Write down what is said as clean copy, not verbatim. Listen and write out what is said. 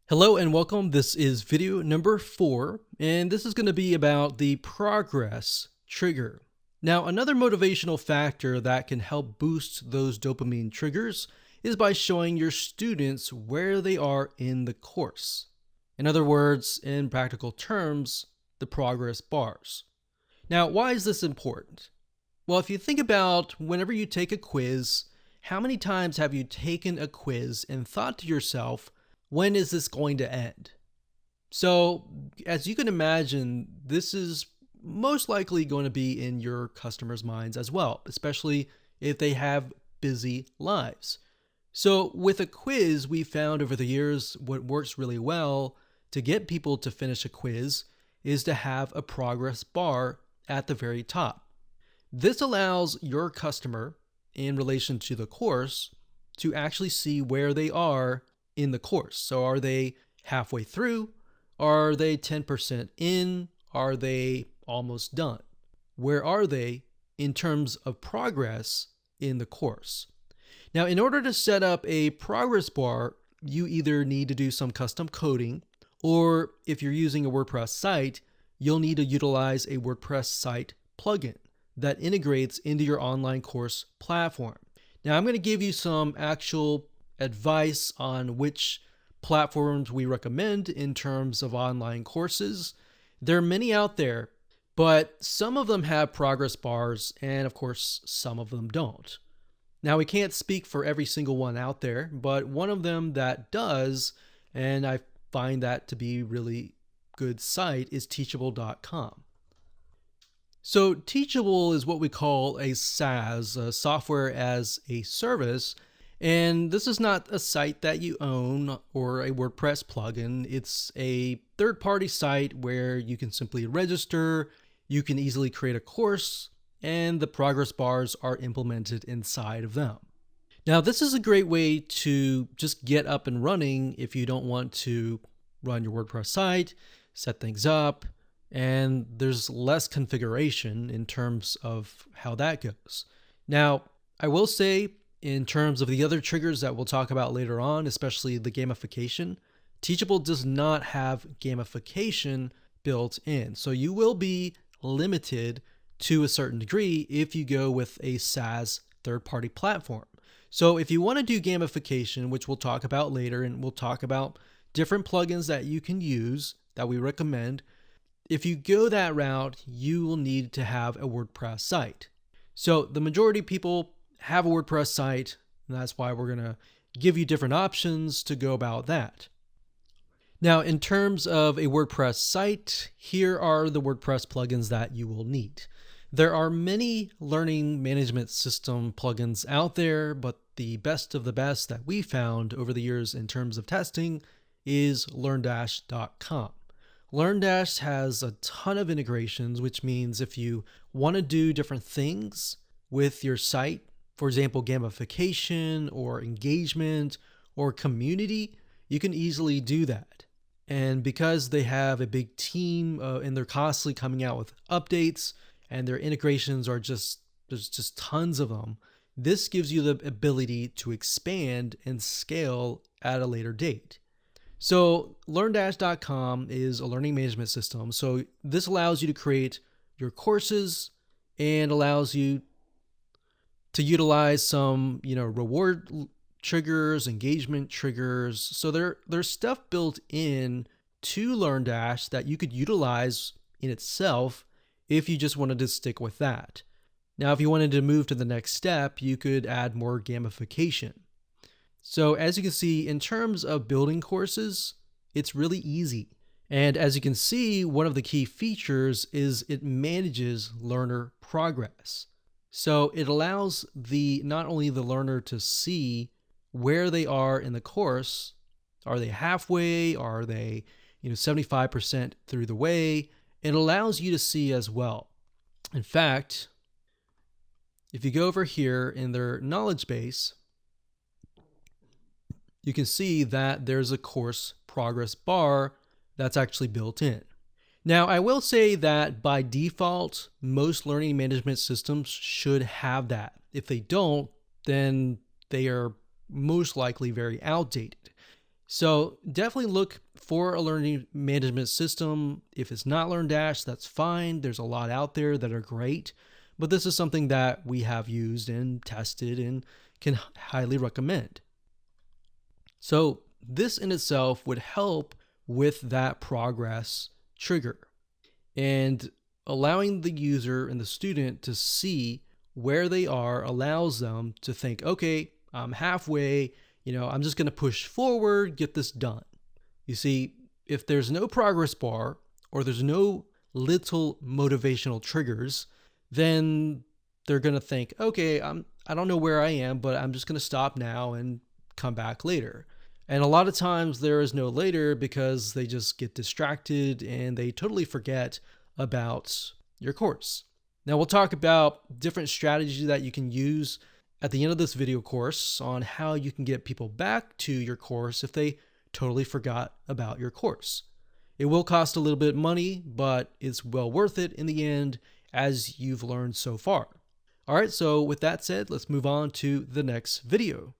Hello and welcome. This is video number 4, and this is going to be about the progress trigger. Now, another motivational factor that can help boost those dopamine triggers is by showing your students where they are in the course. In other words, in practical terms, the progress bars. Now, why is this important? Well, if you think about whenever you take a quiz, how many times have you taken a quiz and thought to yourself, when is this going to end? So, as you can imagine, this is most likely going to be in your customers' minds as well, especially if they have busy lives. So, with a quiz, we found over the years what works really well to get people to finish a quiz is to have a progress bar at the very top. This allows your customer, in relation to the course, to actually see where they are in the course. So are they halfway through? Are they 10% in? Are they almost done? Where are they in terms of progress in the course? Now, in order to set up a progress bar, you either need to do some custom coding, or if you're using a WordPress site, you'll need to utilize a WordPress site plugin that integrates into your online course platform. Now, I'm going to give you some actual advice on which platforms we recommend in terms of online courses. There are many out there, but some of them have progress bars, and of course, some of them don't. Now, we can't speak for every single one out there, but one of them that does, and I find that to be really good site, is teachable.com. So Teachable is what we call a SaaS, a software as a service. And this is not a site that you own or a WordPress plugin. It's a third-party site where you can simply register, you can easily create a course, and the progress bars are implemented inside of them. Now, this is a great way to just get up and running if you don't want to run your WordPress site, set things up, and there's less configuration in terms of how that goes. Now, I will say, in terms of the other triggers that we'll talk about later on, especially the gamification, Teachable does not have gamification built in. So you will be limited to a certain degree if you go with a SaaS third-party platform. So if you want to do gamification, which we'll talk about later, and we'll talk about different plugins that you can use that we recommend, if you go that route, you will need to have a WordPress site. So the majority of people have a WordPress site, and that's why we're going to give you different options to go about that. Now, in terms of a WordPress site, here are the WordPress plugins that you will need. There are many learning management system plugins out there, but the best of the best that we found over the years in terms of testing is LearnDash.com. LearnDash has a ton of integrations, which means if you want to do different things with your site, for example, gamification or engagement or community, you can easily do that. And because they have a big team and they're constantly coming out with updates and their integrations are there's just tons of them, this gives you the ability to expand and scale at a later date. So LearnDash.com is a learning management system. So this allows you to create your courses and allows you to utilize some, reward triggers, engagement triggers. So there's stuff built in to LearnDash that you could utilize in itself if you just wanted to stick with that. Now, if you wanted to move to the next step, you could add more gamification. So as you can see, in terms of building courses, it's really easy. And as you can see, one of the key features is it manages learner progress. So it allows not only the learner to see where they are in the course. Are they halfway? Are they 75% through the way? It allows you to see as well. In fact, if you go over here in their knowledge base, you can see that there's a course progress bar that's actually built in. Now, I will say that by default, most learning management systems should have that. If they don't, then they are most likely very outdated. So definitely look for a learning management system. If it's not LearnDash, that's fine. There's a lot out there that are great, but this is something that we have used and tested and can highly recommend. So this in itself would help with that progress trigger and allowing the user and the student to see where they are allows them to think, okay, I'm halfway, I'm just going to push forward, get this done. You see, if there's no progress bar or there's no little motivational triggers, then they're going to think, okay, I don't know where I am, but I'm just going to stop now and come back later. And a lot of times there is no later because they just get distracted and they totally forget about your course. Now we'll talk about different strategies that you can use at the end of this video course on how you can get people back to your course if they totally forgot about your course. It will cost a little bit of money, but it's well worth it in the end as you've learned so far. All right, so with that said, let's move on to the next video.